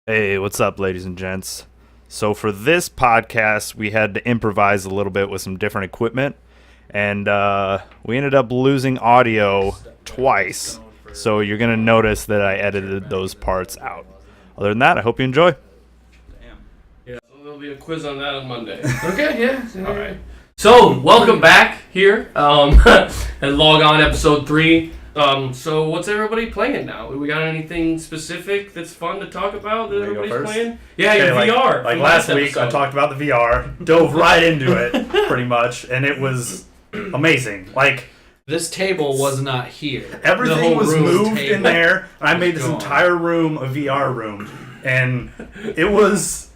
Hey, what's up, ladies and gents? So, for this podcast, we had to improvise a little bit with some different equipment, and we ended up losing audio twice. So, you're going to notice that I edited those parts out. Other than that, I hope you enjoy. Yeah, so there'll be a quiz on that on Monday. Okay, yeah. All right. So, welcome back here and log on episode 3. So what's everybody playing now? We got anything specific that's fun to talk about that everybody's playing? Yeah, your VR. Like last week, I talked about the VR, dove right into it, pretty much, and it was amazing. Like, this table was not here. everything was moved in there, and I made this entire room a VR room, and it was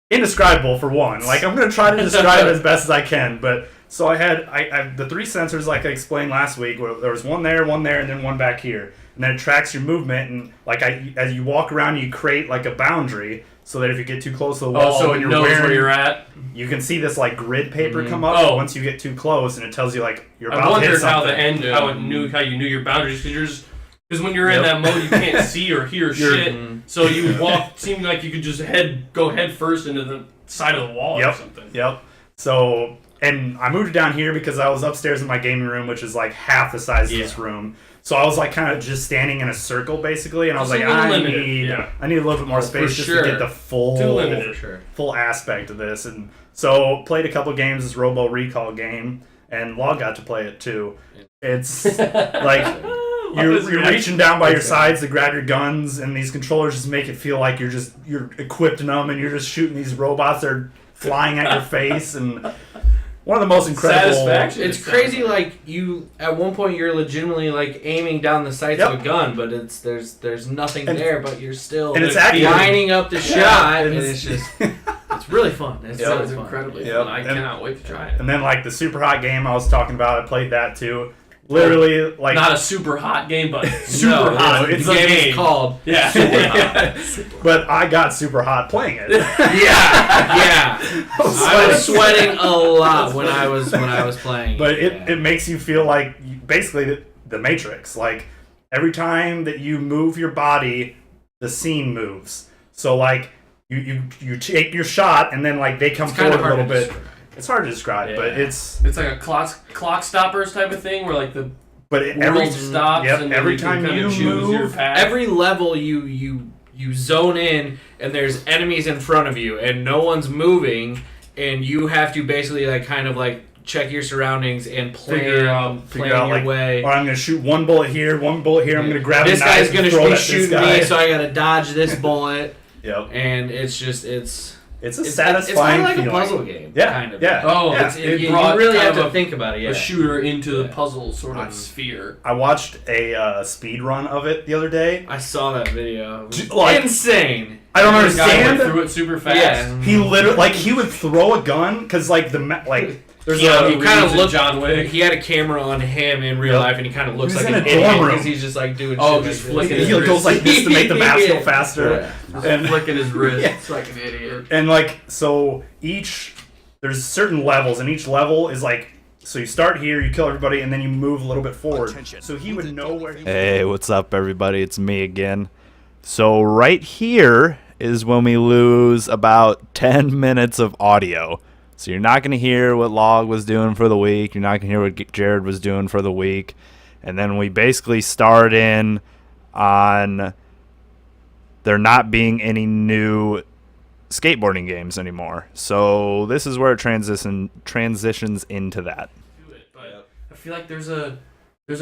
indescribable for one. Like, I'm going to try to describe it as best as I can, but... So I had the 3 sensors, like I explained last week, where there was one there, and then one back here. And then it tracks your movement, and like as you walk around, you create like a boundary so that if you get too close to the wall, so it knows where you're at. You can see this like grid paper come up once you get too close, and it tells you like you're about to hit something. I wondered how you knew your boundaries, because when you're in that mode, you can't see or hear shit. So you walk, seemed like you could just go head first into the side of the wall or something. Yep. So. And I moved it down here because I was upstairs in my gaming room, which is like half the size of this room. So I was like kind of just standing in a circle basically, and I was like, I need a little bit more space just to get the full aspect of this. And so played a couple games, this Robo Recall game, and Log got to play it too. It's like you're reaching down by your sides to grab your guns, and these controllers just make it feel like you're equipped in them, and you're just shooting these robots that are flying at your face and. One of the most incredible satisfaction. It's crazy. Like you, at one point, you're legitimately like aiming down the sights of a gun, but there's nothing there, but you're still lining up the shot, and it's just it's really fun. It's incredibly fun. I cannot wait to try it. And then like the super hot game I was talking about, I played that too. Literally, like not a super hot game, but super hot. It's the game is called super hot. But I got super hot playing it. Yeah. I was sweating a lot when I was playing. But it makes you feel like basically the Matrix. Like every time that you move your body, the scene moves. So like you take your shot, and then like they come forward a little bit. It's hard to describe, but it's like a clock stoppers type of thing where like the world stops. And every time you choose your path. Every level you zone in, and there's enemies in front of you, and no one's moving, and you have to basically like kind of like check your surroundings and figure out your way. Or I'm gonna shoot one bullet here. I'm gonna grab this a knife. This guy's gonna be shooting me, so I gotta dodge this bullet. Yep. And it's a satisfying It's kind of like feeling. A puzzle game. Yeah. Kind of. Yeah. Oh, yeah. You really have to think about it. Yeah. A shooter into the puzzle sort of sphere. I watched a speed run of it the other day. I saw that video. Like, insane. I don't understand. Guy went through it super fast. Yeah. He literally he would throw a gun because there's he kind of looked John Wick. He had a camera on him in real life, and he kind of looks like an idiot because he's just like doing. Just flicking. He goes like this to make the maps go faster, and flicking his wrist like an idiot. And so there's certain levels, and each level is like. So you start here, you kill everybody, and then you move a little bit forward. So he would know where. Hey, what's up, everybody? It's me again. So right here is when we lose about 10 minutes of audio. So you're not going to hear what Log was doing for the week. You're not going to hear what Jared was doing for the week. And then we basically start in on there not being any new skateboarding games anymore. So this is where it transitions into that. But I feel like there's a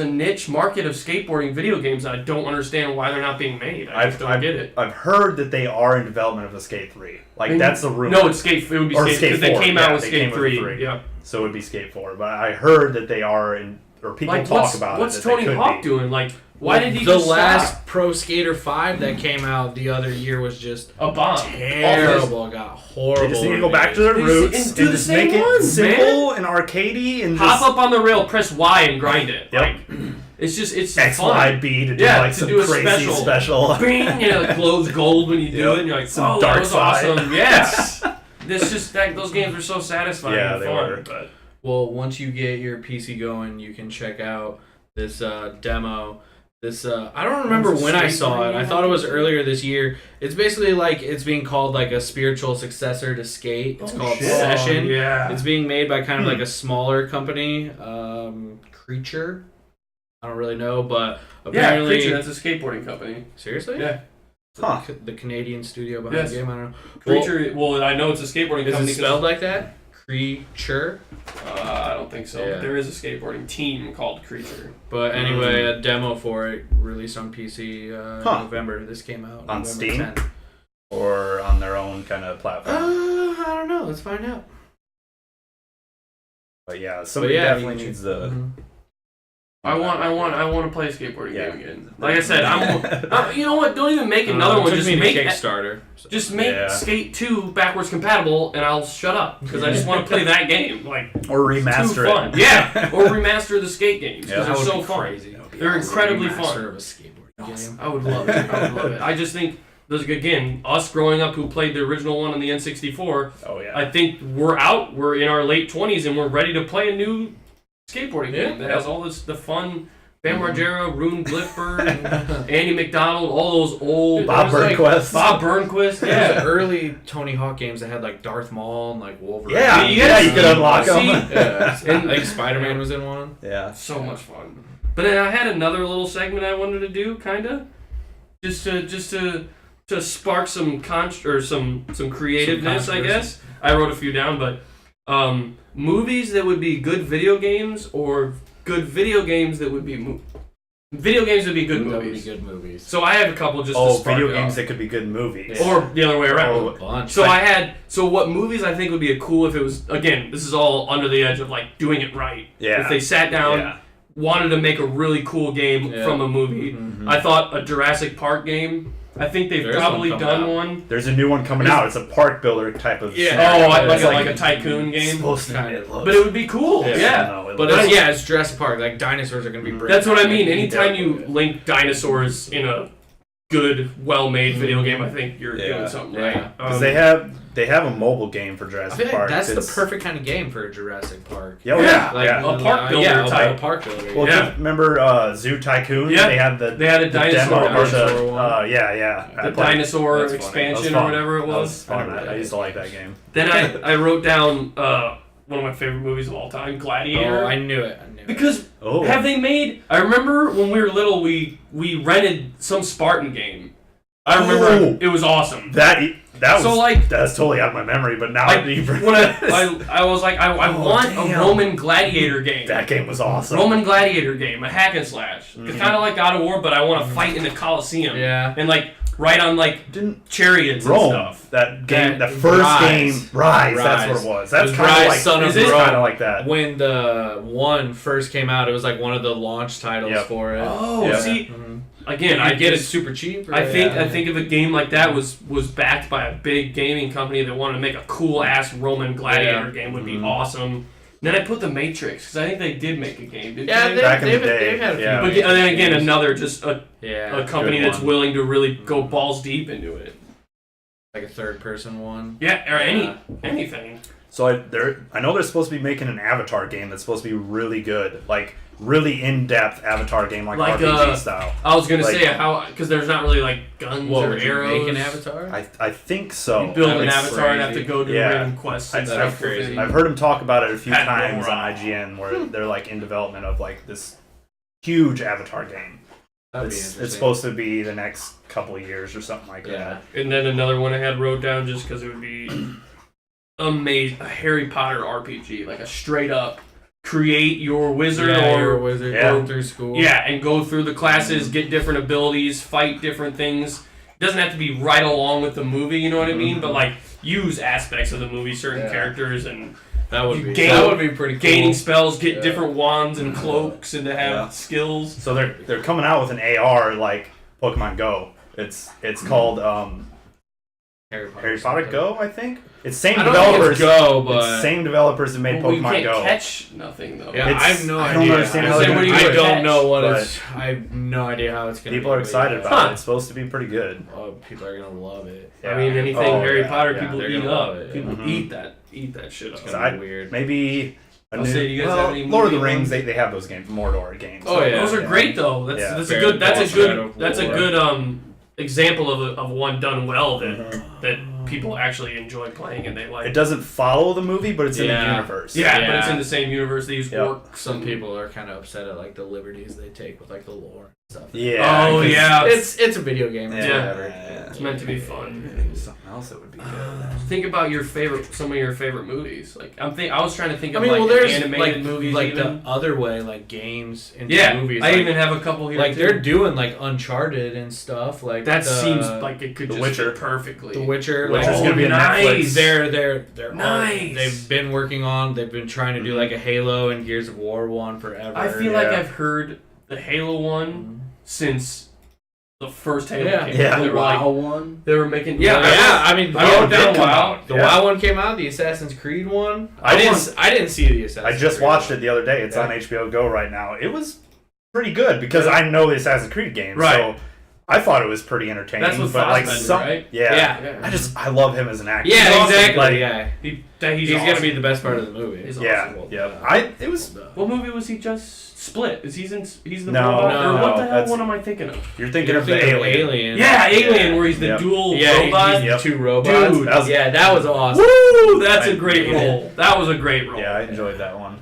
niche market of skateboarding video games that I don't understand why they're not being made. I just don't get it. I've heard that they are in development of a Skate 3. That's the rumor. No, it would be Skate 4. They came out with Skate 3. Yeah. So it would be Skate 4. But I heard that they are or people talk about it. What's Tony Hawk doing? Why did he the just last stop? Pro Skater 5 that came out the other year was just a bomb. Terrible. Got horrible. They just need to go back to their roots and just make it simple and arcadey and hop up on the rail, press Y and grind it. Yep. It's X, fun. Y, B to do some crazy special. Bing! It glows gold when you do it, and you're like, oh, that was awesome. Yes. This just those games are so satisfying and fun. But well, once you get your PC going, you can check out this demo This I don't remember when I saw it. I thought it was earlier this year. It's basically like it's being called like a spiritual successor to Skate. It's called Session. Yeah. It's being made by kind of like a smaller company, Creature. I don't really know, but apparently Creature. That's a skateboarding company. Seriously? Yeah. The Canadian studio behind the game. I don't know. Creature. Well, I know it's a skateboarding company. Is it spelled like that? Creature? I don't think so. Yeah. But there is a skateboarding team called Creature. But anyway, a demo for it released on PC in November. This came out on November Steam 10th. or on their own kind of platform. I don't know. Let's find out. But yeah, somebody definitely needs the. I want to play a skateboarding game again. Like I said, I'm you know what? Don't even make another one. Just make Kickstarter. Just make Skate 2 backwards compatible, and I'll shut up because I just want to play that game. Like or remaster too fun. it. Yeah, or remaster the skate games because That they're would so be fun. crazy. They're incredibly fun. Of a skateboarding game. I would love it. I would love it. I just think there's again us growing up who played the original one on the N64. Oh yeah. I think we're out. We're in our late 20s and we're ready to play a new skateboarding game that has all the fun. Bam Margera, Rune Glifberg, Andy McDonald, all those old Bob Burnquist. Bob Burnquist, yeah. Early Tony Hawk games that had like Darth Maul and like Wolverine. Yeah, you could unlock them. Yeah. And like Spider-Man was in one. Yeah. So much fun. But then I had another little segment I wanted to do, kinda. Just to spark some some creativeness, I guess. I wrote a few down, but movies that would be good video games or good video games that would be video games would be good movies. That would be good movies. So I have a couple just to spark video it games up. that could be good movies. Or the other way around. A bunch. So what movies I think would be cool if it was, again, this is all under the edge of like doing it right. Yeah. If they sat down, wanted to make a really cool game from a movie. Mm-hmm. I thought a Jurassic Park game. I think they've probably done one. There's a new one coming out. It's a park builder type of. Like a tycoon game. Supposed to be, but it would be cool. It's Jurassic Park. Like dinosaurs are gonna be. That's what I mean. Anytime you link dinosaurs in a good, well-made video game, I think you're doing something right. Because they have a mobile game for Jurassic Park. That's the perfect kind of game for Jurassic Park. A park builder type. A park builder. Well, remember Zoo Tycoon? Yeah. They had a dinosaur. The dinosaur expansion or whatever it was. That was fun. I used to like that game. Then I wrote down one of my favorite movies of all time, Gladiator. Oh, I knew it. Because have they made? I remember when we were little, we rented some Spartan game. I remember it was awesome. That's totally out of my memory. But now when I was like, I want a Roman Gladiator game. That game was awesome. Roman Gladiator game, a hack and slash. Mm-hmm. It's kind of like God of War, but I want to fight in the Coliseum. Yeah. And like ride on like chariots and stuff. That game, the first game, Rise. That's what it was. That's kind of like Son of Rome. Kind of like that. When the one first came out, it was like one of the launch titles for it. Oh, see. Again, I get it super cheap. I think if a game like that was backed by a big gaming company that wanted to make a cool ass Roman Gladiator game would be awesome. Then I put The Matrix because I think they did make a game. Didn't they? Back in the day. They've had a few. But then again, another just a company that's willing to really go balls deep into it. Like a third person one. Yeah, or anything. So I know they're supposed to be making an Avatar game that's supposed to be really good, like really in-depth Avatar game, like RPG style. I was gonna say because there's not really like guns or arrows. Make an Avatar? I think so. You build an Avatar and have to go do random quests. I've heard him talk about it a few times on IGN, where they're like in development of like this huge Avatar game. It's supposed to be the next couple of years or something like that. And then another one I had wrote down just because it would be amazing, a Harry Potter RPG, like a straight up create your wizard go through school. Yeah, and go through the classes, get different abilities, fight different things. It doesn't have to be right along with the movie, you know what I mean? But like use aspects of the movie, certain characters, and that would be pretty cool. Gaining spells, get different wands and cloaks, and to have skills. So they're coming out with an AR like Pokemon Go. It's called Harry Potter Go, I think. It's same developers. It's same developers that made Pokemon Go. You can't catch nothing though. Yeah, I have no idea. I don't understand how they're going to do it. I don't know what it's. I have no idea how it's going to be. People are excited about it. It's supposed to be pretty good. People are going to love it. Yeah. I mean, anything Harry Potter, people eat up. People eat that shit up. It's going to be weird. Maybe I'll say, you guys have any Lord of the movie Rings, ones? they have those games, Mordor games. Oh, yeah. Those are great though. That's Fair. a good Shadow that's a War. good example of one done well that people actually enjoy playing and they like. It doesn't follow the movie, but it's in the Yeah. universe. Yeah, but it's in the same universe. They use orcs. Some people are kind of upset at like the liberties they take with like the lore and stuff. Yeah. Oh, 'cause yeah. It's a video game. It's Yeah. whatever. It's meant to be fun. Something else that would be good. Think about some of your favorite movies. Like I was trying to think I of mean, like well, there's animated movies. like even. the other way, like games and movies. I like, even have a couple here. like too. they're doing like Uncharted and stuff. Like That the, seems like it could The just Witcher. fit perfectly. The Witcher. Witcher's Like, gonna be a nice. Netflix. They're Nice. they've been working on. They've been trying to do like a Halo and Gears of War one forever. I feel like I've heard the Halo one since the first Halo Yeah. came Yeah. out. They The were like, WoW one. they were making Yeah, I mean, I wrote yeah, down the WoW. The WoW one came out. The Assassin's Creed one. I didn't see the Assassin's. I just Creed watched one. it the other day. It's on HBO Go right now. It was pretty good because I know the Assassin's Creed games, Right. so I thought it was pretty entertaining. That's with but like Fassbender, right? yeah. Yeah. I love him as an actor. Yeah, He's awesome. exactly. Like, yeah, He's he's awesome. gonna be the best part of the movie. He's yeah, awesome. yeah. It was. What movie was he just Split? He's the No, robot? no, or what the hell that's- one am I thinking of? You're thinking You're of the thinking of alien. Yeah, Alien, Yeah. where he's the Yep. dual Yeah, robot. he's Yep. two robots. Dude, that was awesome. Woo! That's a I- great yeah. role. That was a great role. Yeah, I enjoyed that one.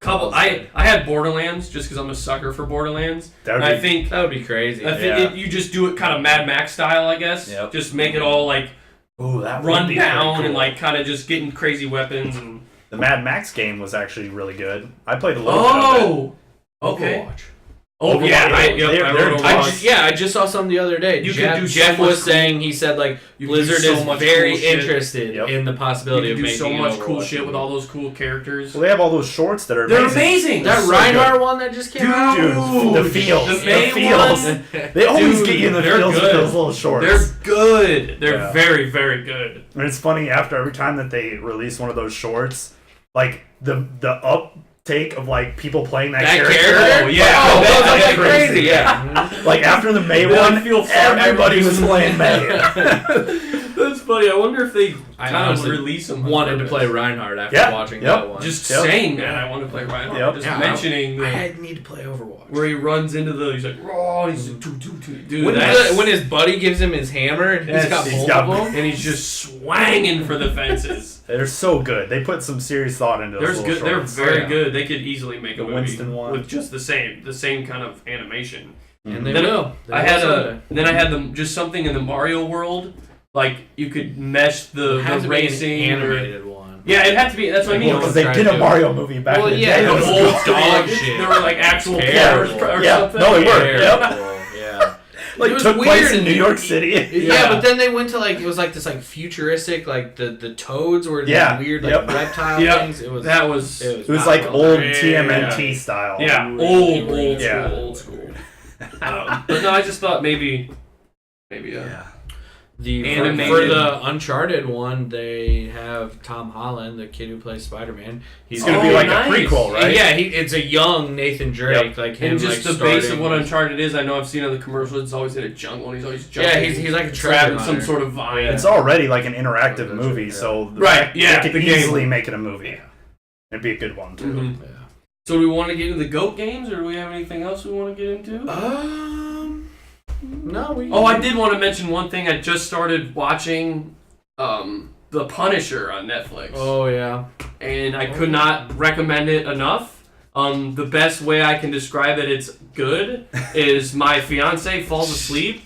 I had Borderlands just because I'm a sucker for Borderlands. That would I be- think That would be crazy. I think Yeah. you just do it kind of Mad Max style, I guess. Yep. Just make it all like Ooh, that would run be down pretty and cool. like kind of just getting crazy weapons and. The Mad Max game was actually really good. I played a little bit of it. Oh, okay. Overwatch. Oh Overwatch. yeah, I They're- wrote they're- Overwatch. I just saw some the other day. You Jeff, can do so Jeff much was cool- saying he said like You can do Blizzard so is much very cool shit. interested Yep. in the possibility You of can do making so an much cool Overwatch shit with movie. all those cool characters. Well, they have all those shorts that are They're amazing. amazing. That So Reinhardt good. one that just came out. Dude, the feels. The May feels. one. They always Dude, get you in the they're feels with good. those little shorts. They're good. They're Yeah. very, very good. And it's funny, after every time that they release one of those shorts, like the uptake of like people playing that character. Oh, yeah. Oh, That's that's like crazy. crazy. Yeah. Like after the May They, like, one, feel for everybody was everybody. playing May. That's funny. I wonder if they I kind of honestly release them. on wanted to purpose. play Reinhardt after Yeah, watching yep. that one. Just Yep. saying that I want to play Reinhardt. Yep. Just Yeah, mentioning I the, need to play Overwatch. where he runs into the. He's like, raw. He's like, dude. When, That's, when his buddy gives him his hammer, and he's got He's both got- of them. and he's just swanging for the fences. They're so good. They put some serious thought into those They're little good. They're shorts. very Yeah. good. They could easily make The a movie Winston one. with just the same kind of animation. And they Then will. I had then I had just something in the Mario world, like you could mesh the racing or- animated one. Yeah, it had to be. That's what I mean. Well, because they did a Mario movie back Well, in the yeah, day. the It was whole good. dog shit. There were like actual Terrible. cars or Yeah, something. no, they were. Yep. Yeah. Like It was took place weird in and New you- York City. Yeah, but then they went to like it was like this like futuristic like the toads were these Yeah, weird like yep. reptile Yep. things. It was That was It was like old Yeah. TMNT style. yeah, Really, old really Yeah. old school. But no, I just thought maybe Yeah. the Animated. for the Uncharted one. They have Tom Holland, the kid who plays Spider-Man. He's He's gonna be Oh, like nice. a prequel, And right? yeah, it's a young Nathan Drake, Yep. like him, and just like, the base of starting- what Uncharted is. I know I've seen on the commercials. It's always in a jungle, and he's always jumping. Yeah, he's like a trapping treasure some hunter. sort of vine. It's already like an interactive Yeah. movie, so Right, yeah, they could the game. easily make it a movie. It'd be a good one too. Mhm. Yeah. So do we want to get into the GOAT games, or do we have anything else we want to get into? No, we. Oh, I did want to mention one thing. I just started watching The Punisher on Netflix. Oh yeah. And I could not recommend it enough. The best way I can describe it's good is my fiance falls asleep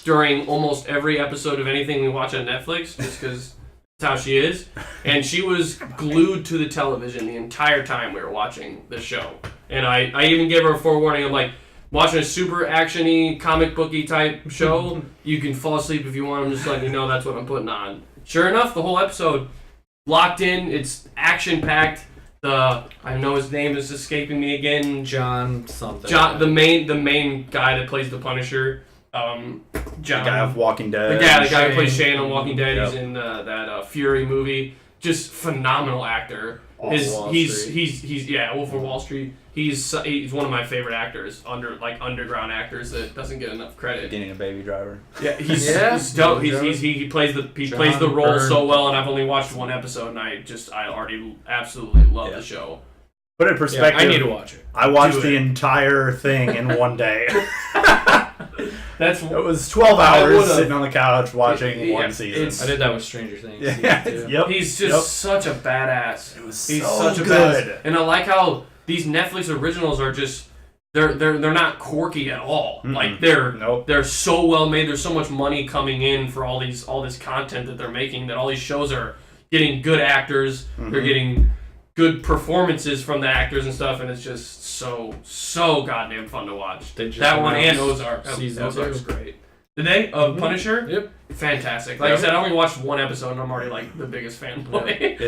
during almost every episode of anything we watch on Netflix, just because that's how she is. And she was glued to the television the entire time we were watching the show. And I even gave her a forewarning. I'm like, watching a super action-y, comic booky type show, you can fall asleep if you want. I'm just letting you know that's what I'm putting on. Sure enough, the whole episode locked in. It's action-packed. I know his name is escaping me again. John something. John, the main guy that plays the Punisher. John, The guy of Walking Dead. the guy who plays Shane. Shane on Walking Dead. Yep. He's in that Fury movie. Just phenomenal actor. Wolf of Wall Street. He's Wolf of Wall Street. He's one of my favorite actors, underground actors that doesn't get enough credit. Getting a Baby Driver. Yeah, he's Yeah. dope. He plays the role Byrne. so well, and I've only watched one episode, and I already absolutely love Yeah. the show. Put it in perspective. I need to watch it. I watched the entire thing in one day. It was 12 hours sitting on the couch watching one season. I did that with Stranger Things. Yep. He's just such a badass. He's so such a good. badass. And I like how these Netflix originals are just they're not quirky at all. Mm-mm. Like they're so well made. There's so much money coming in for all this content that they're making that all these shows are getting good actors. Mm-hmm. They're getting good performances from the actors and stuff, and it's just so goddamn fun to watch. That one and Ozark. Ozark's great. Did they? Punisher? Yep. Fantastic. Like I said, I only watched one episode and I'm already like the biggest fanboy.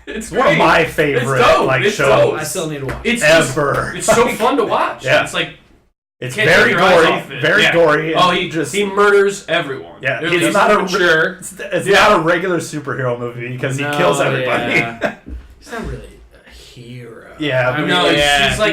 It's one of my favorite shows. Dope. I still need to watch it. It's so fun to watch. Yeah. It's like it's very gory. Very gory. Oh, he murders everyone. Yeah, it's not a regular superhero movie because he kills everybody. Yeah. He's not really a hero. Yeah,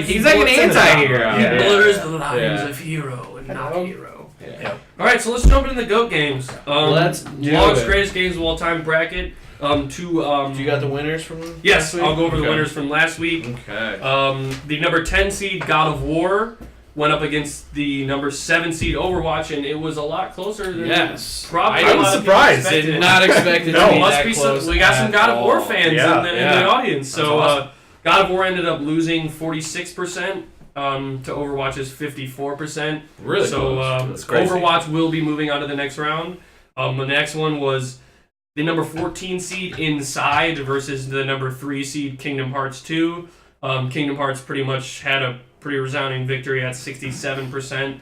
he's like an anti-hero. He blurs the lines of hero and not hero. Yeah. All right, so let's jump into the GOAT games. Let's do Log's it. greatest games of all time bracket. You got the winners from yes, last week? I'll go over the winners from last week. Okay. The number 10 seed God of War went up against the number 7 seed Overwatch, and it was a lot closer than probably I was surprised. Did not expect it to be that close. We got some God of War fans in the audience. So awesome. God of War ended up losing 46% to Overwatch's 54%. Really? So Overwatch will be moving on to the next round. The next one was the number 14 seed Inside versus the number 3 seed Kingdom Hearts 2. Kingdom Hearts pretty much had a pretty resounding victory at 67%.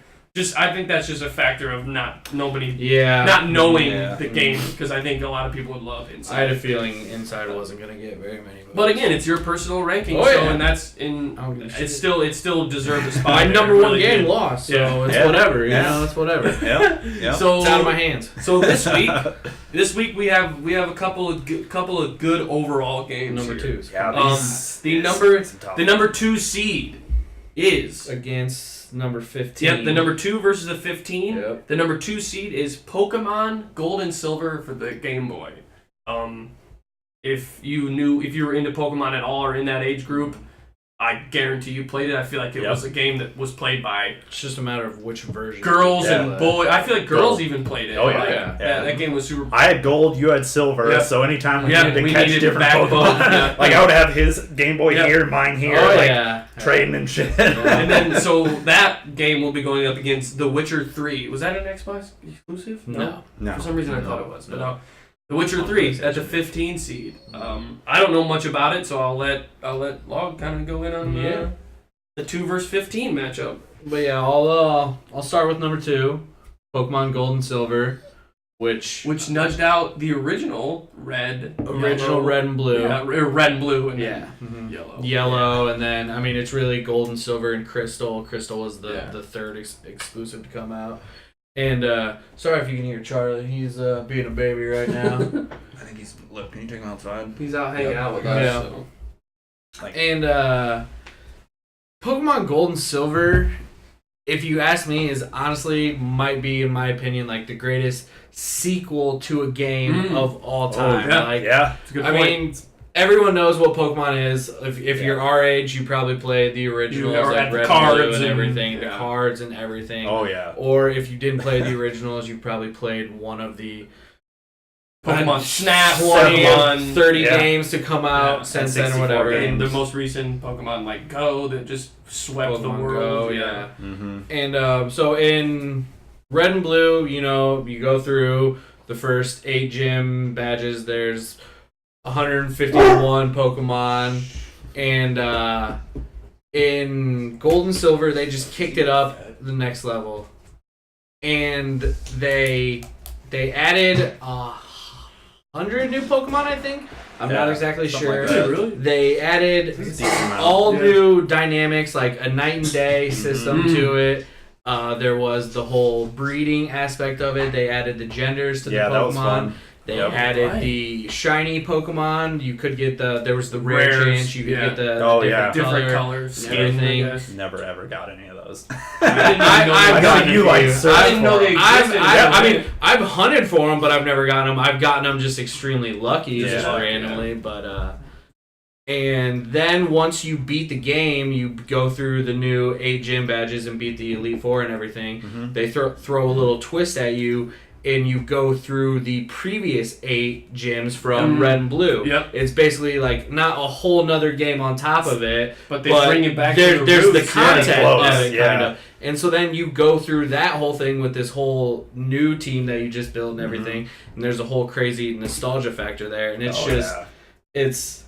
I think that's just a factor of not knowing the game, because I think a lot of people would love Inside. I had a feeling Inside wasn't going to get very many votes. But again, it's your personal ranking, and that's it still deserved a spot. My number one game lost, so it's whatever. You know, it's whatever. So it's out of my hands. So this week we have a couple of good overall games. Number twos. The number 2 seed is against number 15. Yep, the number 2 versus the 15. Yep. The number 2 seed is Pokemon Gold and Silver for the Game Boy. If you were into Pokemon at all or in that age group, I guarantee you played it. I feel like it was a game that was played by... It's just a matter of which version. Girls and boys. I feel like girls even played it. Oh, yeah. That game was super... I had gold, you had silver, so anytime we needed to catch different Pokemon, like I would have his Game Boy here, mine here, trading and shit. And then, so that game will be going up against The Witcher 3. Was that an Xbox exclusive? No. For some reason I thought it was, but no. The Witcher 3 at the 15 seed. I don't know much about it, so I'll let Log kind of go in on the 2 versus 15 matchup. But yeah, I'll start with number 2, Pokemon Gold and Silver, which nudged out the original Red and Blue. Red and Blue and then Yellow. Yellow, and then it's really Gold and Silver and Crystal. Crystal was the third exclusive to come out. And sorry if you can hear Charlie. He's being a baby right now. I think he's... Look, can you take him outside? He's out hanging out with us. Yeah. So. And Pokemon Gold and Silver, if you ask me, is honestly might be, in my opinion, like the greatest sequel to a game of all time. It's a good point. I mean, everyone knows what Pokemon is. If you're our age, you probably played the originals, like Red and Blue and everything, the cards and everything. Oh, yeah. Or if you didn't play the originals, you probably played one of the Pokemon Snap, 20 or 30 games to come out since then or whatever. And the most recent Pokemon like Go that just swept Pokemon the world. Go, Mm-hmm. And so in Red and Blue, you go through the first 8 gym badges. There's 151 Pokemon, and in Gold and Silver they just kicked it up the next level, and they added 100 new Pokemon. I think I'm not exactly sure. Like really? They added all new dynamics, like a night and day system to it. There was the whole breeding aspect of it. They added the genders to the Pokemon. That was fun. They added the shiny Pokemon. You could get there was the rare chance. You could get the different colors. Everything. Never ever got any of those. I got you like I didn't know they existed. I mean, I've hunted for them, but I've never gotten them. I've gotten them just extremely lucky, just randomly. But And then once you beat the game, you go through the new 8 gym badges and beat the Elite Four and everything. Mm-hmm. They throw a little twist at you, and you go through the previous 8 gyms from Red and Blue. Yep. It's basically like not a whole nother game on top of it, but they bring it back there's to the roots. the content of it, yeah. kind of. And so then you go through that whole thing with this whole new team that you just built and everything, and there's a whole crazy nostalgia factor there, and it's it's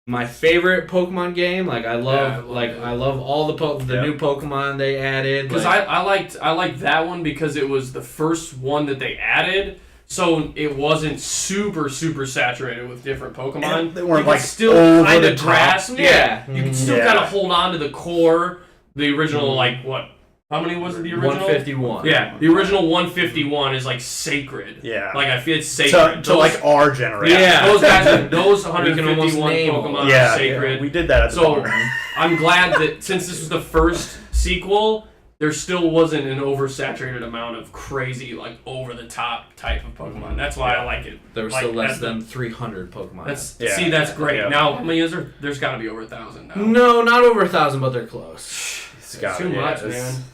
my favorite Pokemon game. Like I love all the new Pokemon they added. Because I liked that one because it was the first one that they added, so it wasn't super saturated with different Pokemon. And they weren't you like still kind of grasp. Yeah, you can still kind of hold on to the core, the original like what. How many was it, the original? 151. Yeah, the original 151 is like sacred. Yeah. Like I feel it's sacred. To like our generation. Yeah. Those guys, those 151 name Pokemon are sacred. Yeah, we did that at the barn. I'm glad that since this was the first sequel, there still wasn't an oversaturated amount of crazy, like over-the-top type of Pokemon. That's why I like it. There were like, still less than 300 Pokemon. See, that's great. Yeah. Now, how many is there? There's got to be over 1,000 now. No, not over 1,000, but they're close. It's too much, man.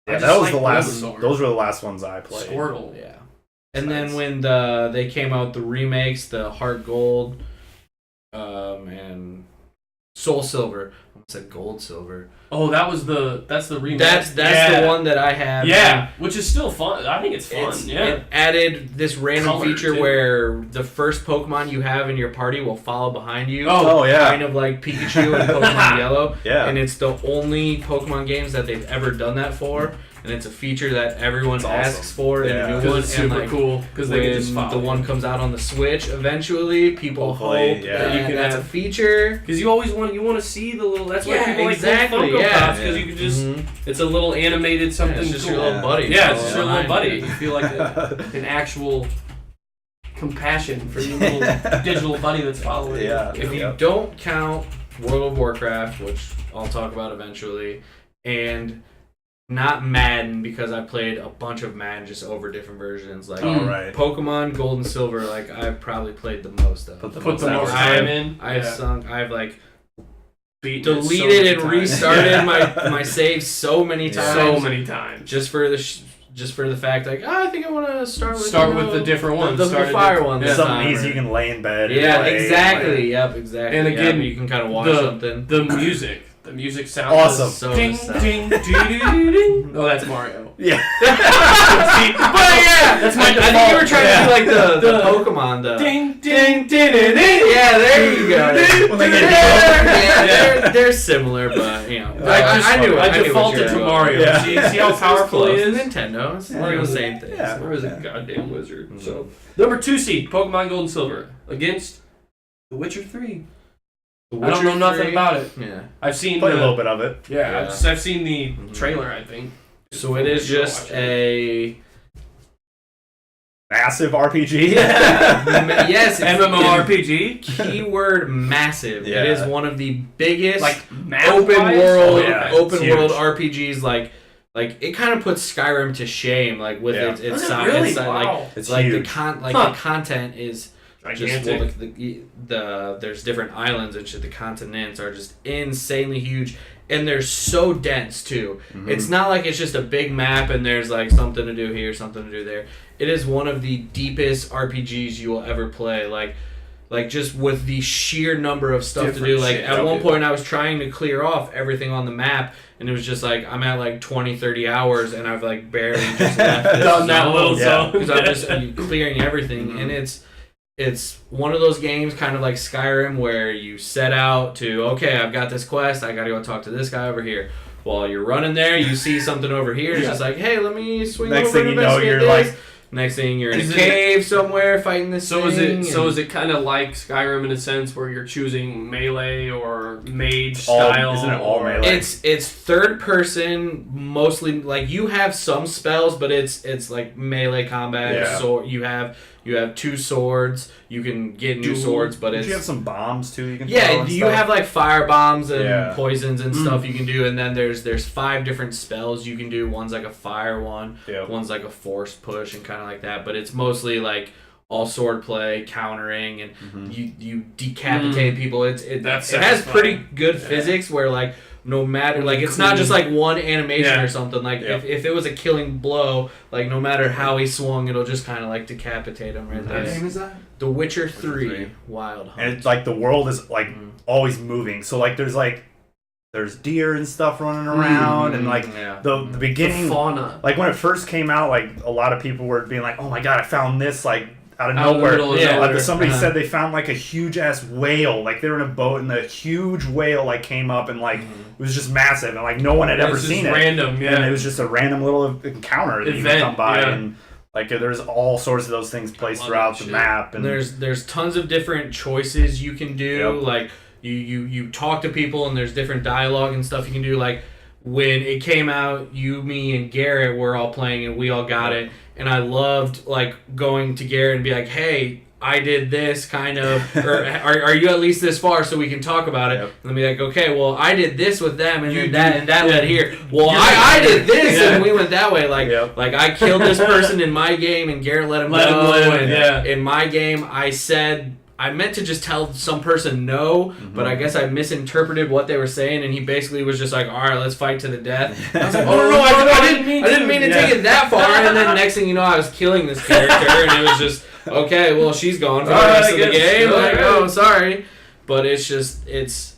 Yeah, that was the last. Those were the last ones I played. Squirtle. Yeah. And then when they came out, the remakes, the Heart Gold, and Soul Silver. I said Gold Silver. Oh, that's the remake. That's the one that I have. Yeah, which is still fun. I think it's fun. It added this random feature too. where the first Pokemon you have in your party will follow behind you. Oh yeah. Kind of like Pikachu and Pokemon Yellow. Yeah. And it's the only Pokemon games that they've ever done that for. And it's a feature that everyone asks for in a new one. It's super and cool because they can just when follow. the one comes out on the Switch eventually, people hope that you can that's have a feature. Because you always want to see the little. That's why people exactly, like Funko Pops because you can just. It's a little animated something. It's just cool. your little buddy. Yeah, it's just your little buddy. You feel like an actual compassion for your little digital buddy that's following you. Yeah. If you don't count World of Warcraft, which I'll talk about eventually, and not Madden, because I played a bunch of Madden just over different versions. Like Pokemon Gold and Silver, like I've probably played the most of. Put the most time in. I've like deleted and restarted my saves so many times. Just for the fact, like, I think I want to start with the different ones. The fire one. Something easy you can lay in bed. Yeah, exactly. Yep, exactly. And again, you can kind of watch something. The music sounds awesome. So ding, ding, ding, ding, ding. Oh, that's Mario. Yeah. But yeah, that's my default. I think you were trying to do like the Pokemon, the ding, ding, ding, ding, ding. Yeah, there you go. They're similar, but you know, I defaulted to Mario. Yeah. See how powerful he is? Nintendo. It's the same thing. Yeah. Mario's a goddamn wizard. So number 2 seed, Pokemon Gold and Silver against The Witcher 3. I don't know nothing about it. Yeah, I've seen played a little bit of it. Yeah, I've seen the trailer. I think. So it is just a massive RPG. Yes, MMORPG. Keyword massive. Yeah. It is one of the biggest like open world RPGs. Like it kind of puts Skyrim to shame. Like with its size, really? like it's like huge. the content is. Gigantic. Just there's different islands and shit. The continents are just insanely huge, and they're so dense too. Mm-hmm. It's not like it's just a big map and there's like something to do here, something to do there. It is one of the deepest RPGs you will ever play. Like just with the sheer number of stuff to do. Like at one point I was trying to clear off everything on the map, and it was just like I'm at like 20-30 hours and I've like barely just left this done that little zone because I'm just clearing everything. Mm-hmm. And it's one of those games kind of like Skyrim where you set out to, okay, I've got this quest, I gotta go talk to this guy over here. While you're running there, you see something over here, it's just like, hey, let me swing Next over thing and you know, investigate you're this. like... Next thing you're in a cave somewhere fighting this thing. Is it kind of like Skyrim in a sense where you're choosing melee or mage style? Isn't it all melee? It's third person mostly. Like you have some spells, but it's like melee combat. Yeah. So you have 2 swords. You can get new swords, but you have some bombs too. You can you have like fire bombs and poisons and Mm. stuff you can do, and then there's 5 different spells you can do. One's like a fire one, one's like a force push and kind of like that. But it's mostly like all swordplay, countering, and you decapitate people. It has pretty good physics where like no matter like it's not just like one animation or something. Like if it was a killing blow, like no matter how he swung, it'll just kind of like decapitate him right there. What name is that? The Witcher 3 Wild Hunt. And it's like the world is like always moving. So like there's deer and stuff running around and like the beginning the fauna. Like when it first came out, like a lot of people were being like, "Oh my god, I found this!" Like out of nowhere. Somebody said they found like a huge ass whale. Like they were in a boat and the huge whale like came up and like it was just massive and like no one had ever seen it. Random, And it was just a random little encounter that you could come by and. Like there's all sorts of those things placed throughout the map, and there's tons of different choices you can do. Like you talk to people, and there's different dialogue and stuff you can do. Like when it came out, you, me, and Garrett were all playing, and we all got it. And I loved like going to Garrett and be like, "Hey, I did this kind of, or are you at least this far so we can talk about it?" And then be like, "Okay, well, I did this with them, and that led here. Well, I did this, and we went that way. Like I killed this person in my game, and Garrett let him go. And in my game, I meant to just tell some person no, but I guess I misinterpreted what they were saying, and he basically was just like, "All right, let's fight to the death." I was like, "Oh no, I didn't mean to take it that far." And then next thing you know, I was killing this character, and it was just. Okay, well, she's gone for the rest of the game. Like, oh, sorry, but it's just it's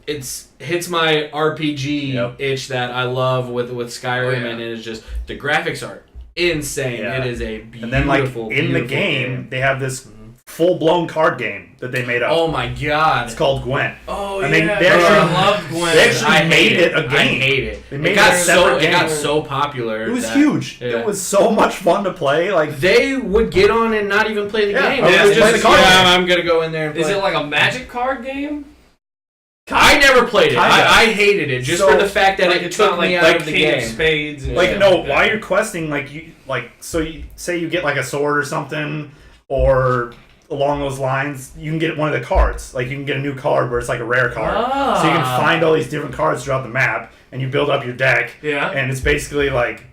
hits my RPG itch that I love with Skyrim, and it is just the graphics are insane. It is a beautiful. And then like in the game, they have this full-blown card game that they made up. Oh my god! It's called Gwent. Oh and yeah, they actually loved Gwent. They actually made it a game. I hate it. They made it got so popular. It was huge. Yeah. It was so much fun to play. Like they would get on and not even play the game. They would just I'm gonna go in there and play. Is it like a Magic card game? I never played it. I hated it just for the fact that it took me out of the game. Spades and while you're questing, so you say you get like a sword or something, or along those lines, you can get one of the cards. Like you can get a new card where it's like a rare card. So you can find all these different cards throughout the map, and you build up your deck. Yeah. And it's basically like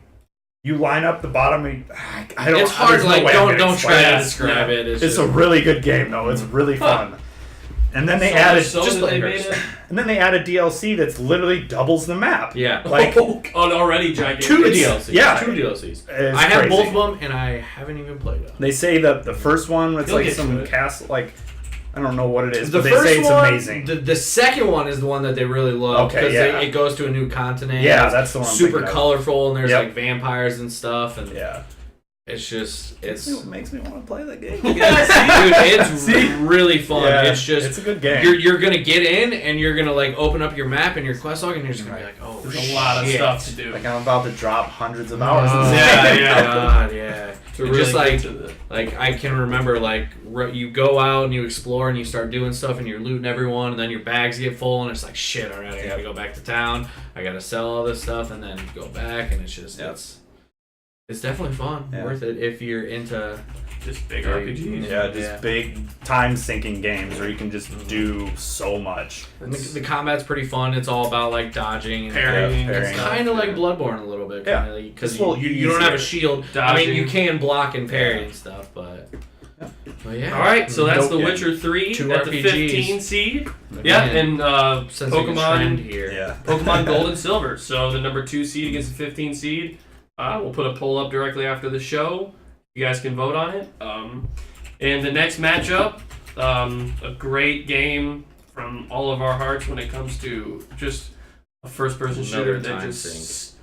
you line up the bottom. It's hard. Like don't try to describe it. It's a really good game though. It's really fun. And then they added and then they added DLC that's literally doubles the map. Yeah, like on already gigantic. Two DLCs. Yeah, two DLCs. I have both of them, and I haven't even played them. They say that the first one, it's like some castle, like I don't know what it is, but they say it's amazing. The second one is the one that they really love because it goes to a new continent. Yeah, that's the one. Super colorful, and there's like vampires and stuff, and it's just it makes me want to play that game. Dude, it's really fun. Yeah, it's a good game. You're gonna get in and you're gonna like open up your map and your quest log and you're just gonna be like, oh, there's a lot of stuff to do. Like I'm about to drop hundreds of hours. Yeah. Really just like I can remember like you go out and you explore and you start doing stuff and you're looting everyone and then your bags get full and it's like shit. All right, I gotta go back to town. I gotta sell all this stuff and then go back and it's just It's definitely fun. Worth it if you're into just big RPGs. Yeah, big time-sinking games where you can just do so much. And the combat's pretty fun. It's all about like dodging and parrying. It's kind of like Bloodborne a little bit. Because you don't have a shield. Dodging. I mean, you can block and parry and stuff, but yeah. All right, so that's The Witcher 3 at the 15 seed. Yeah, and Pokemon here. Yeah. Pokemon Gold and Silver. So the number 2 seed against the 15 seed. We'll put a poll up directly after the show. You guys can vote on it. And the next matchup, a great game from all of our hearts when it comes to just a first-person shooter that just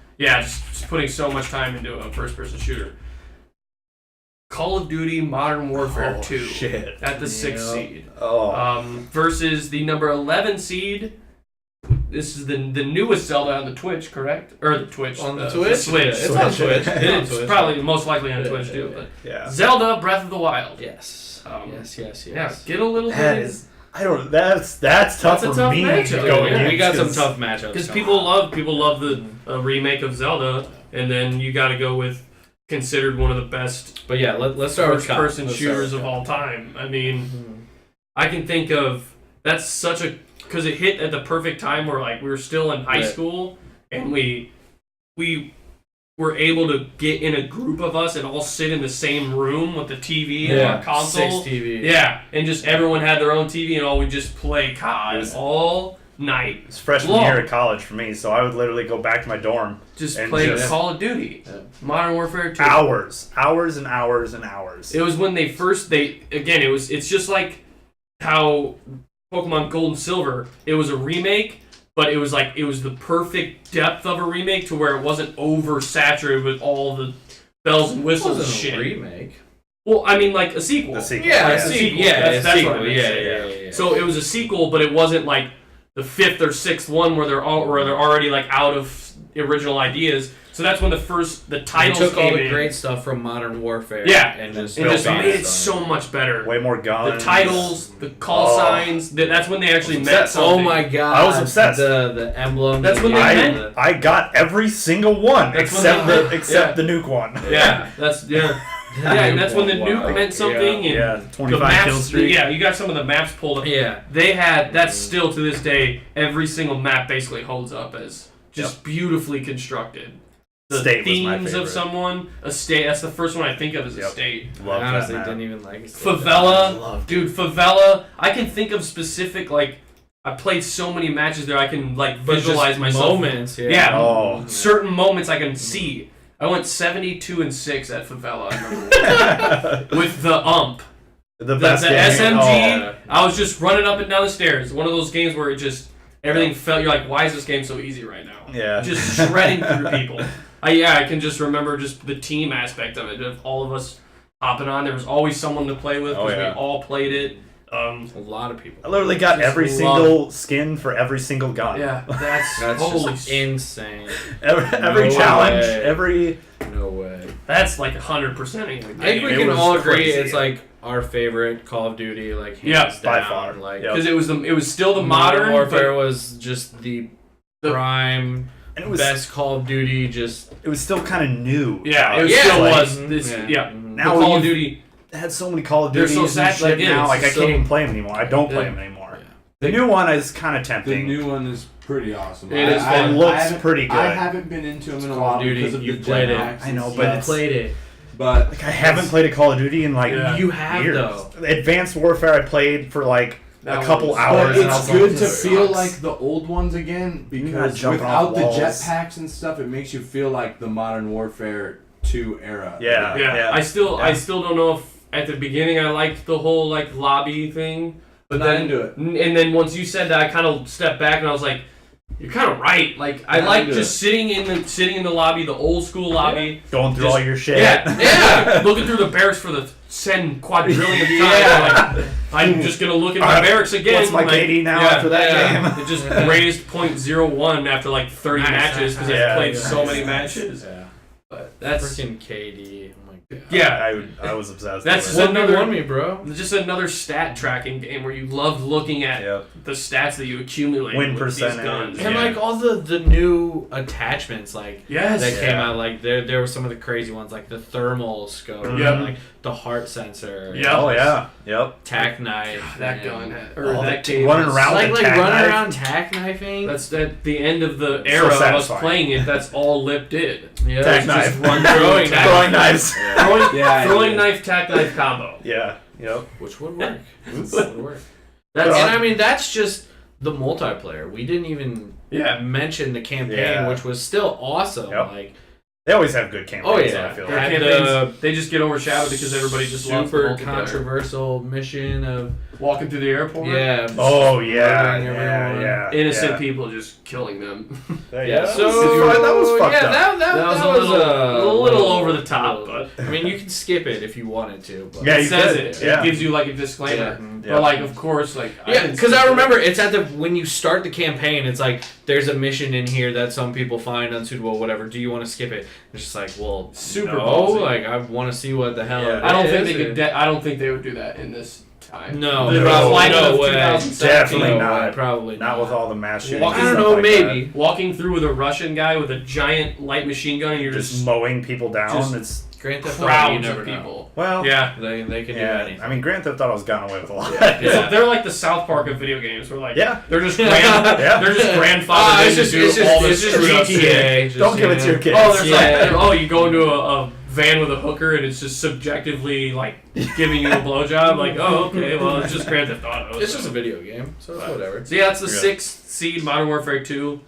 putting so much time into a first-person shooter. Call of Duty Modern Warfare 2 at the 6th seed versus the number 11 seed. This is the newest Zelda on the Twitch, correct? Or the Twitch. On the Twitch? Switch. It's on Twitch. It's probably most likely on Twitch too. But Zelda Breath of the Wild. Yes. Yes. Yeah, get a little bit. That's tough for me to go against. We got some tough matchups. Because people love the remake of Zelda, and then you got to go with considered one of the best. But yeah, let's start with first-person shooters of all time. I mean, I can think of that's such a because it hit at the perfect time where like we were still in high school and we were able to get in a group of us and all sit in the same room with the TV and our console. 6 TVs. Yeah, and just everyone had their own TV and all we just play COD all night. It's freshman year at college for me, so I would literally go back to my dorm. Just play Call of Duty. Modern Warfare 2. Hours and hours and hours. It was when it's just like how Pokemon Gold and Silver, it was a remake, but it was the perfect depth of a remake to where it wasn't oversaturated with all the bells and whistles and shit. A remake. Well, I mean, like a sequel. The sequel. Yeah, like a sequel. sequel. Yeah, that's what I meant to say. Yeah. So it was a sequel, but it wasn't like the 5th or 6th one where they're already like out of original ideas. So that's when the titles took came all the in. great stuff from Modern Warfare. Yeah, and just made it so much better. Way more guns. The titles, the call signs. That's when they actually meant something. Oh my god! I was obsessed. The emblem. That's when they meant. I got every single one except the nuke one. Yeah, and that's when the nuke meant something. Yeah, and 25 kill streak. Yeah, you got some of the maps pulled up. Yeah, that's still to this day, every single map basically holds up as just beautifully constructed. The State themes of someone, a state. That's the first one I think of as a state. Love I honestly that didn't even like it. Favela, dude, Favela. I can think of specific I played so many matches there. I can visualize myself. Moments, certain moments I can see. I went 72-6 at Favela. I remember with the the best the game. SMG. I was just running up and down the stairs. One of those games where it just everything felt. You're like, why is this game so easy right now? Yeah, just shredding through people. I can just remember just the team aspect of it. Of all of us hopping on, there was always someone to play with because we all played it. A lot of people. I literally got every single skin for every single gun. Yeah, that's just insane. Every challenge, every. No way. That's like 100%ing the game. I think we can all agree crazy. It's like our favorite Call of Duty, hands by down. far. Because it was still the modern Warfare was just the prime. And it was best Call of Duty. It was still kind of new. Yeah, it still was. Now Call of Duty had so many Call of Duties. They're so saturated now. I can't even play them anymore. I don't play them anymore. The new one is kind of tempting. The new one is pretty awesome. It looks pretty good. I haven't been into them in a while because of the played it. I know, but played it. But I haven't played a Call of Duty in you have years. though. Advanced Warfare I played for a couple hours. But it's good to feel like the old ones again because without the jetpacks and stuff, it makes you feel like the Modern Warfare 2 era. Yeah. I still don't know if at the beginning I liked the whole lobby thing, but not then into it. And then once you said that, I kind of stepped back and I was like, you're kind of right. I like just sitting in the lobby, the old school lobby, going through all your shit. Yeah, looking through the barracks for the 10 quadrillionth time. I'm just gonna look at my barracks again. What's my KD now after that game? It just raised 0.01 after 30 matches because I've played so many matches. Yeah. But that's freaking KD. Oh my god. Yeah, I was obsessed. That's with just another won me, bro. Just another stat tracking game where you loved looking at the stats that you accumulate. Win with percentage. these guns. And all the new attachments that came out. There were some of the crazy ones like the thermal scope, and the heart sensor. Yeah. Oh yeah. Yep. Tack knife. That gun running around running around tack knifing. That's at the end of the era of us playing it. That's all Lip did. Yeah. Tack knife. Just run throwing knives. Throwing knife, tack knife combo. Yeah. Yep. Which would work. That's just the multiplayer. We didn't even mention the campaign, which was still awesome. Yep. They always have good campaigns. I feel like. Campaigns, they just get overshadowed because everybody just loves the super controversial mission of walking through the airport. Yeah. Oh yeah. Innocent people just killing them. So that was fucked up. That was a little over the top, but I mean, you can skip it if you wanted to. But yeah, it says it. It gives you a disclaimer. But of course, because I remember it's when you start the campaign, it's there's a mission in here that some people find unsuitable, whatever. Do you want to skip it? It's just super ballsy. I want to see what the hell. I don't think they could. I don't think they would do that in this time. No, no way. Definitely not. Probably not with all the mass shootings. I don't know. Maybe walking through with a Russian guy with a giant light machine gun, and you're just mowing people down. Grand Theft Auto, you crowds never of know. people. Well, Yeah. They can do yeah. anything. I mean, Grand Theft Auto's gotten away with a lot. So they're like the South Park of video games. We're like, Yeah. they're just Yeah. they're just grandfathered in to do all this screwed up shit. GTA. Don't give it to your kids. Oh, there's Yeah. like, you go into a van with a hooker and it's just subjectively like giving you a blowjob. Like, oh, okay, well, it's just Grand Theft Auto. It's just a video game, so it's whatever. So yeah, it's the Yeah. 6th seed Modern Warfare 2.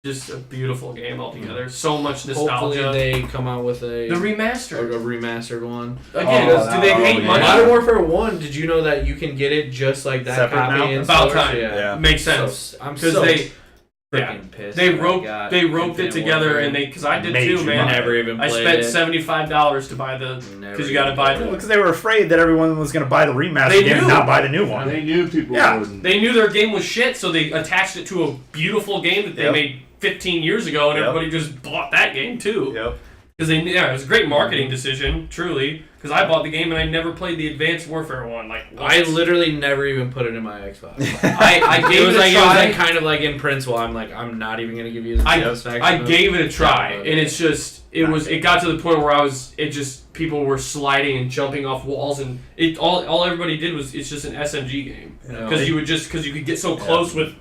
Just a beautiful game altogether. So much nostalgia. Hopefully they come out with The remastered. a remastered one. Again, Oh, do they hate yeah. money? Modern Warfare 1, did you know that you can get it just like that Separate copy now? in About stores? time. Yeah. Makes sense. So, I'm Because so they freaking pissed. they that I roped got it Infinite together Warfare. and because I did Major too, man. money. Never even I played spent it. $75 to buy the because you got to buy the. Because they were afraid that everyone was going to buy the remaster They game and knew. not buy the new one. They knew people Yeah. wouldn't. They knew their game was shit, so they attached it to a beautiful game that they Yep. made 15 years ago, and Yep. everybody just bought that game too. Yep. Because it was a great marketing decision, truly. Because I bought the game and I never played the Advanced Warfare one. Like I once. literally never even put it in my Xbox. I gave It was it a like try. kind of like in principle. I'm like, I'm not even gonna give you the I satisfaction. gave it a try, Yeah, but- and it's just it got to the point where people were sliding and jumping off walls, and all everybody did was it's just an SMG game No. because you could get so close with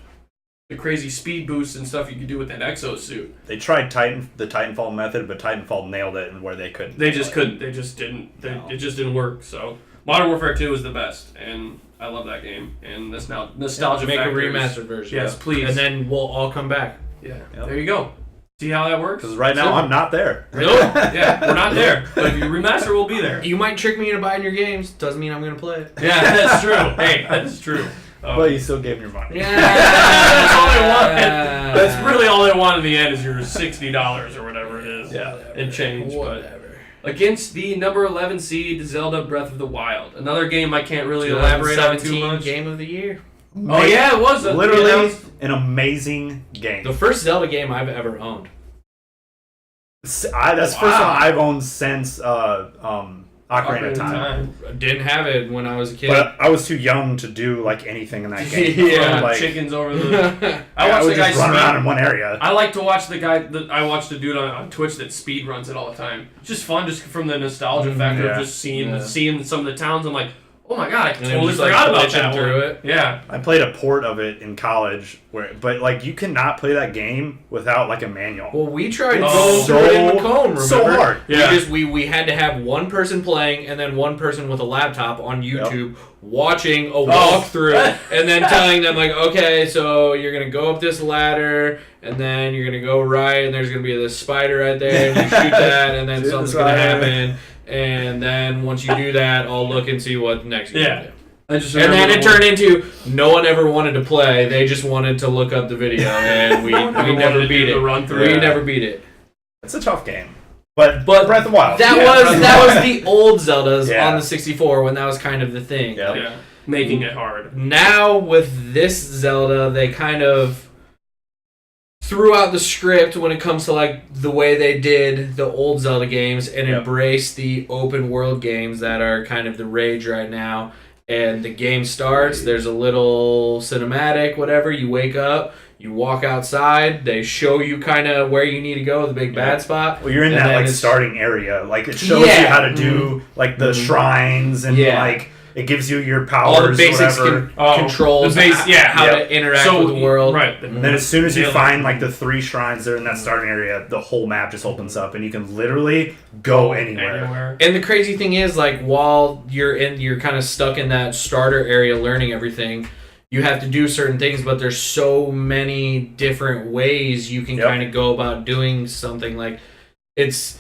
the crazy speed boosts and stuff you could do with that exosuit. They tried the Titanfall method, but Titanfall nailed it, and where they couldn't. They just couldn't. They just didn't. It just didn't work. So Modern Warfare 2 is the best, and I love that game. And that's now nostalgia Make a factors. remastered version. Yes, please. And then we'll all come back. Yeah, Yep. there you go. See how that works? Because right now I'm not there. No, yeah, we're not there. But if you remaster, we'll be there. You might trick me into buying your games. Doesn't mean I'm gonna play it. Yeah, that's true. Hey, that's true. But you still gave me your money. Yeah. That's all I want. That's really all I want in the end is your $60 or whatever it is. Yeah. And change. Whatever. But against the number 11 seed Zelda Breath of the Wild, another game I can't really 2017 elaborate on too much. Game of the year. Oh yeah, it was Literally an amazing game. The first Zelda game I've ever owned. That's the first one I've owned since Ocarina of Time. Didn't have it when I was a kid. But I was too young to do like anything in that game. Yeah, like, chickens over the. I would just run speed. around in one area. I like to watch the guy. I watch the dude on Twitch that speed runs it all the time. It's just fun, just from the nostalgia factor yeah. of just seeing some of the towns. I'm like, oh my god, I And totally just, like, forgot about glitching that through one. it. Yeah, I played a port of it in college, but like you cannot play that game without like a manual. Well, we tried It's going through it in Macomb, remember? so hard. Yeah. We had to have one person playing and then one person with a laptop on YouTube watching a walkthrough and then telling them like, okay, so you're gonna go up this ladder and then you're gonna go right and there's gonna be this spider right there and you shoot that and then Shoot something's the gonna spider. happen and then once you do that, I'll look and see what next you're gonna do. I just And then remember it turned into no one ever wanted to play. They just wanted to look up the video, and we wanted never to beat do it. the run-through. We Yeah. never beat it. It's a tough game. But But Breath of the Wild. That was the old Zeldas Yeah. on the 64 when that was kind of the thing. Yeah. Yeah, making it hard. Now with this Zelda, they kind of threw out the script when it comes to like the way they did the old Zelda games and embraced the open world games that are kind of the rage right now. And the game starts, there's a little cinematic, whatever, you wake up, you walk outside, they show you kind of where you need to go, the big bad spot. Well, you're in and that then like it's- starting area. Like it shows you how to do like the shrines and like it gives you your powers. all the basics whatever. controls, the base- how to interact with the world. Right. And then as soon as you Yeah. find like the 3 shrines that are in that starting area, the whole map just opens up and you can literally go anywhere. And the crazy thing is, like, while you're kind of stuck in that starter area learning everything, you have to do certain things, but there's so many different ways you can kind of go about doing something. Like, it's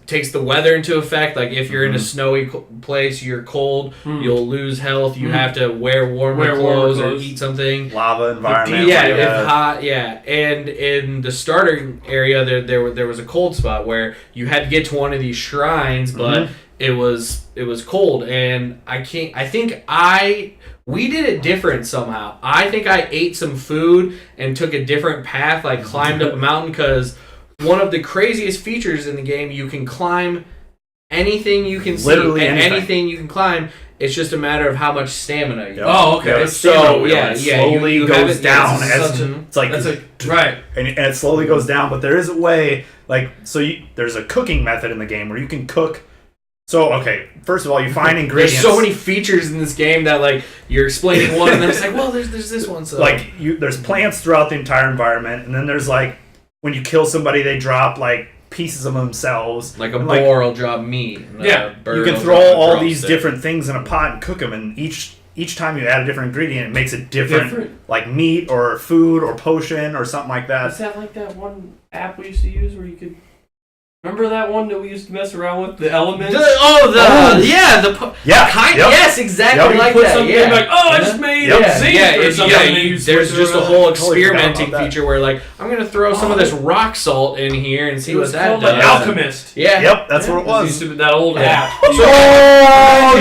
takes the weather into effect. Like, if you're in a snowy place, you're cold, you'll lose health. You have to wear warmer clothes or eat something. Lava environment. Yeah, like, if hot. Yeah, and in the starter area, there was a cold spot where you had to get to one of these shrines, but it was cold, and we did it different somehow. I think I ate some food and took a different path, like climbed up a mountain, because one of the craziest features in the game, you can climb anything you can Literally see and anything. anything you can climb. It's just a matter of how much stamina you have. Oh, okay. So it slowly goes down it's like right, and it slowly goes down. But there is a way, like there's a cooking method in the game where you can cook. So okay, first of all, you find ingredients. There's so many features in this game that like you're explaining one, and then it's like, well, there's this one. So like there's plants throughout the entire environment, and then there's like when you kill somebody, they drop like pieces of themselves. Like a boar will drop meat. And yeah, you can throw all these different things in a pot and cook them, and each time you add a different ingredient, it makes it different, like meat or food or potion or something like that. Is that like that one app we used to use where you could... Remember that one that we used to mess around with? The elements? Yes, exactly like put that. Something Yeah. Like, I just made zinc or something. There's just a whole experimenting feature where, like, I'm going to throw some of this rock salt in here and see what that does. Like Alchemist. Yeah. Yep, that's what it was. Used to be that old app. Dude! I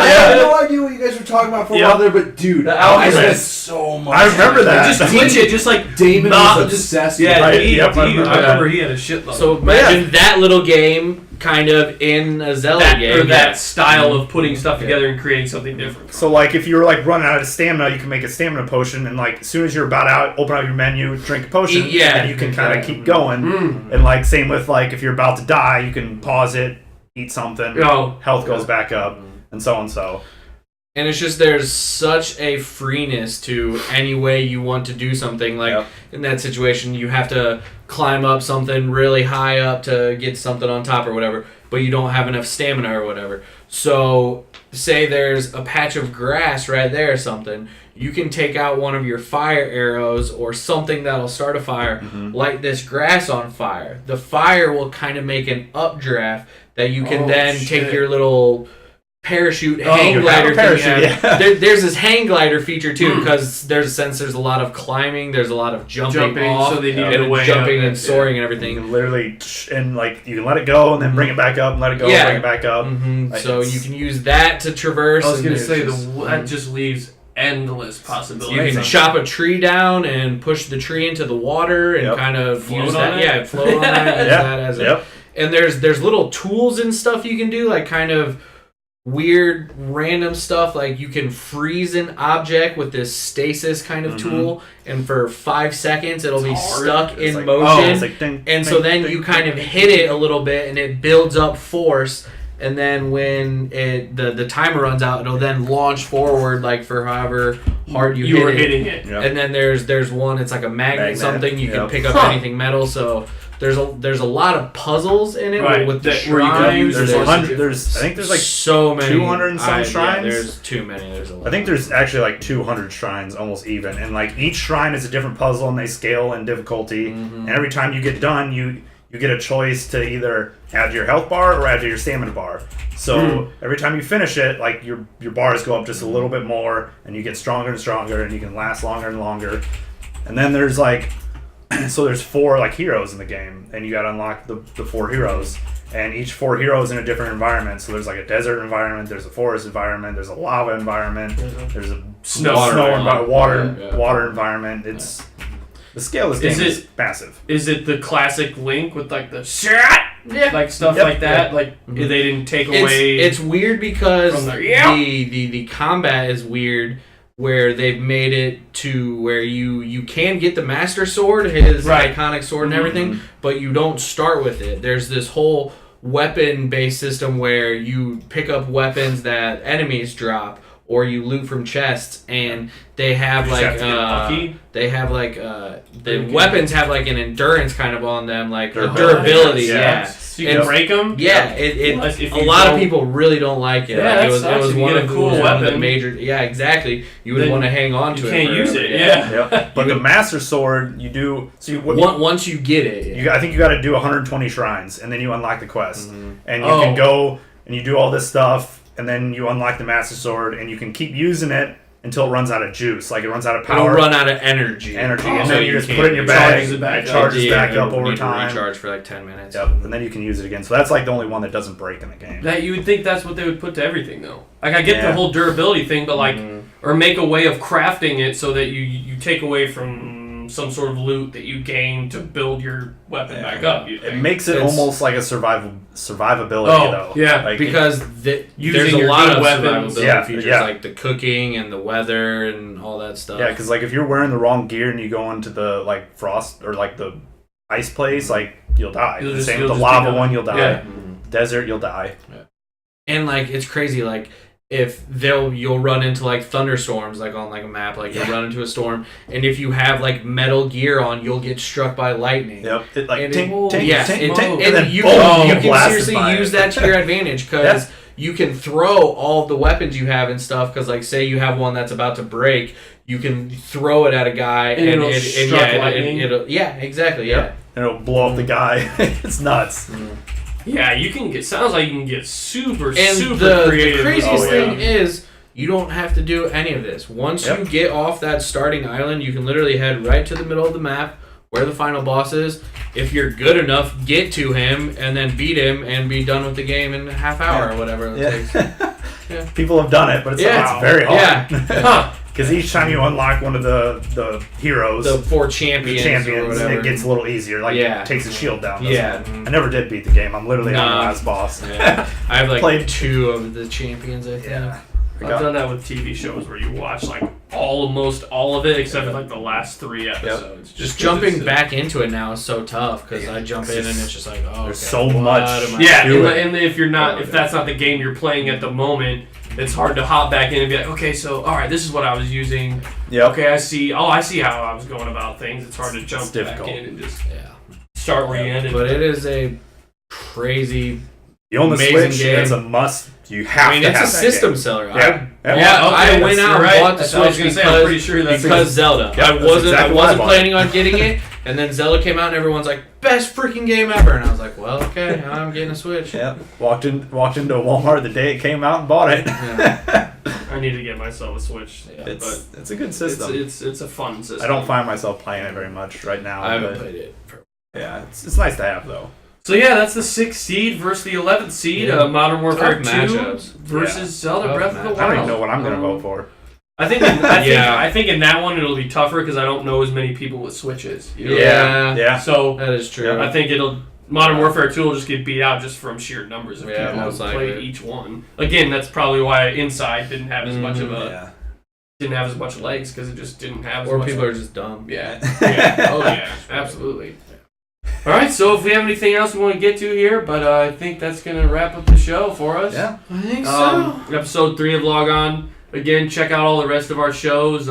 had no idea what you guys were talking about for a while there, but dude, I spent so much. I remember that. Just teach it, just like Damon was obsessed with it. I remember he had a shitload. So imagine that little game kind of in a Zelda game. Or that style of putting stuff together and creating something different. So like if you're like running out of stamina, you can make a stamina potion, and like as soon as you're about out, open up your menu, drink a potion, and you can kind of keep going. And like same with like if you're about to die, you can pause it, eat something, health goes back up, and so on. So. And it's just there's such a freeness to any way you want to do something. Like in that situation, you have to climb up something really high up to get something on top or whatever, but you don't have enough stamina or whatever. So say there's a patch of grass right there or something, you can take out one of your fire arrows or something that'll start a fire, light this grass on fire. The fire will kind of make an updraft that you can take your little parachute hang glider thing. There's this hang glider feature too, because there's a lot of climbing, there's a lot of jumping off, so they need and jumping and soaring and everything. You can literally and like you can let it go and then bring it back up and let it go and bring it back up. Like, so you can use that to traverse. I was gonna say that just leaves endless possibilities. You can chop a tree down and push the tree into the water and kind of float use on that. it. Float on it. Use that as and there's little tools and stuff you can do, like kind of weird random stuff, like you can freeze an object with this stasis kind of tool, and for 5 seconds it'll be stuck in motion, and so then you kind of hit it a little bit and it builds up force, and then when the timer runs out, it'll then launch forward like for however hard you were hit hitting it. And then there's one, it's like a magnet something, you can pick up anything metal, so there's a lot of puzzles in it with the shrines. There's I think there's like so many 200 and some shrines. Yeah, there's too many. There's a lot. I think there's actually like 200 shrines, almost even, and like each shrine is a different puzzle, and they scale in difficulty. And every time you get done, you get a choice to either add to your health bar or add to your stamina bar. So every time you finish it, like your bars go up just a little bit more, and you get stronger and stronger, and you can last longer and longer. And then there's like. So there's 4 like heroes in the game, and you gotta unlock the 4 heroes, and each 4 heroes in a different environment. So there's like a desert environment, there's a forest environment, there's a lava environment, there's a water environment. It's the scale of this game is massive. Is it the classic Link with like the like stuff like that? Like they didn't take away. It's weird because the combat is weird. Where they've made it to where you can get the Master Sword, his iconic sword and everything, but you don't start with it. There's this whole weapon-based system where you pick up weapons that enemies drop, or you loot from chests, and they have the weapons have like an endurance kind of on them, like durability. So you can break them. Yeah, a lot of people really don't like it. Yeah, it was one of the major. Yeah, exactly. You would want to hang on to it. You can't use it. But the Master Sword, you do. So once you get it, I think you got to do 120 shrines, and then you unlock the quest, and you can go and you do all this stuff, and then you unlock the Master Sword, and you can keep using it until it runs out of juice, like it runs out of power. It'll run out of energy. And then you just put it in your bag, it charges back up over time. Recharge for like 10 minutes. And then you can use it again. So that's like the only one that doesn't break in the game. That you would think that's what they would put to everything, though. Like I get the whole durability thing, but like, or make a way of crafting it so that you take away from some sort of loot that you gain to build your weapon back up. It makes it almost like a survivability, though. Yeah, like because there's a lot of survivability features, like the cooking and the weather and all that stuff. Yeah, because like if you're wearing the wrong gear and you go into the like frost or like the ice place, like you'll die. Same with the lava one, you'll die. Yeah. Desert, you'll die. Yeah. And like it's crazy, like if you'll run into like thunderstorms, like on like a map, like you'll run into a storm, and if you have like metal gear on, you'll get struck by lightning. Yep. It like and tink, you can seriously use that to your advantage because you can throw all the weapons you have and stuff. Because like say you have one that's about to break, you can throw it at a guy and it'll strike lightning. Exactly. And it'll blow up the guy. It's nuts. Yeah, you can get. Sounds like you can get super creative. The craziest thing is you don't have to do any of this. Once you get off that starting island, you can literally head right to the middle of the map where the final boss is. If you're good enough, get to him and then beat him and be done with the game in a half hour or whatever it takes. People have done it, but it's very hard. Yeah. Because each time you unlock one of the heroes, the 4 champions or whatever, it gets a little easier. Like it takes a shield down. Yeah. I never did beat the game. I'm literally on the last boss. Yeah. I have like played 2 of the champions, I think. Yeah. I've done that with TV shows where you watch like almost all of it except for like the last 3 episodes. Just jumping back into it now is so tough because I jump in and it's just like, oh, there's so much. And if you're not, if that's not the game you're playing at the moment, it's hard to hop back in and be like, okay, so all right, this is what I was using. Yeah. Okay, I see. Oh, I see how I was going about things. It's hard to jump back in and just start where you ended. But it is a crazy. You own the Switch. It's a must. You have to have it's a system seller. I went out and bought the Switch because Zelda. I wasn't planning on getting it, and then Zelda came out and everyone's like, best freaking game ever, and I was like, well, okay, I'm getting a Switch. Walked into a Walmart the day it came out and bought it. I need to get myself a Switch. It's a good system. It's a fun system. I don't find myself playing it very much right now. I haven't played it. It's nice to have though. So that's the 6th seed versus the 11th seed. Modern Warfare 2 versus Zelda Breath of the Wild. I don't even know what I'm going to vote for. I think in that one it'll be tougher because I don't know as many people with Switches. You know? Yeah. So that is true. I think Modern Warfare 2 will just get beat out just from sheer numbers of people who played each one. Again, that's probably why Inside didn't have as much of a didn't have as much legs because it just didn't have as much. Or people are just dumb. Yeah. Oh yeah, absolutely. All right, so if we have anything else we want to get to here, but I think that's going to wrap up the show for us. Yeah, I think so. Episode 3 of Log On. Again, check out all the rest of our shows.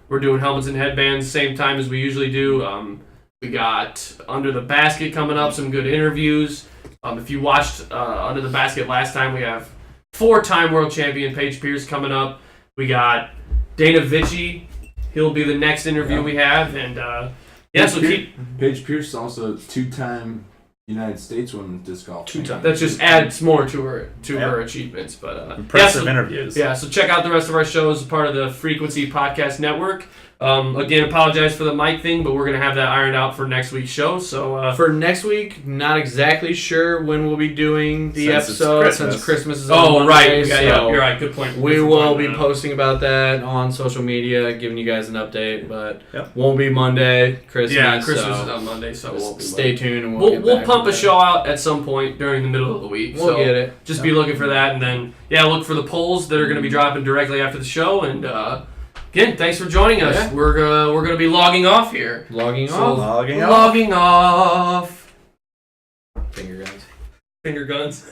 We're doing Helmets and Headbands same time as we usually do. We got Under the Basket coming up, some good interviews. If you watched Under the Basket last time, we have 4-time world champion Paige Pierce coming up. We got Dana Vici. He'll be the next interview we have, and Paige Pierce is also 2-time United States women's disc golf. 2 times. That just adds more to her achievements. But impressive interviews. Yeah, so check out the rest of our shows, part of the Frequency Podcast Network. Again, apologize for the mic thing, but we're going to have that ironed out for next week's show. So for next week, not exactly sure when we'll be doing the episode since Christmas is on Monday. Right. Yeah, you're right. Good point. We will be posting about that on social media, giving you guys an update, but won't be Monday. Christmas. Yeah, Christmas is on Monday, so we'll stay tuned and we'll pump a show out at some point during the middle of the week. We'll get it. Just be looking for that, and then look for the polls that are going to be dropping directly after the show. And again, thanks for joining us. Yeah. We're gonna be logging off here. Logging off. Finger guns.